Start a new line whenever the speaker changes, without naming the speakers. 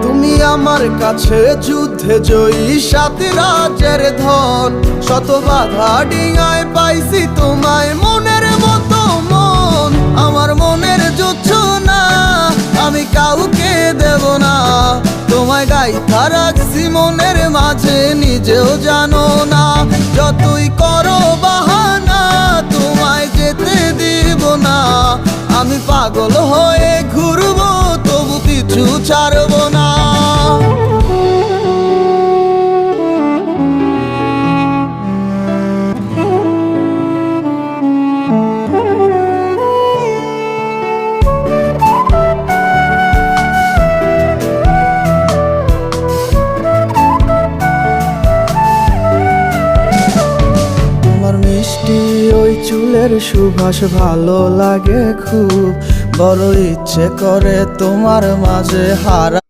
তুমি আমার কাছে যুদ্ধে জয়ী, সাত রাজের ধন। শত বাধা ডিঙায় পাইছি তোমায়, মনের মতো মন। আমার মনের জোছনা আমি কাউকে দেব না, তোমায় গাইথা রাখছি মনের মাঝে, নিজেও জানো না। যতই করো বাহানা তোমায় যেতে দিব না, আমি পাগল হয়ে ঘুরবো তবু কিছু ছাড়বো না। মিষ্টি ওই চুলের সুবাস ভালো লাগে খুব, বড় ইচ্ছে করে তোমার মাঝে হারা।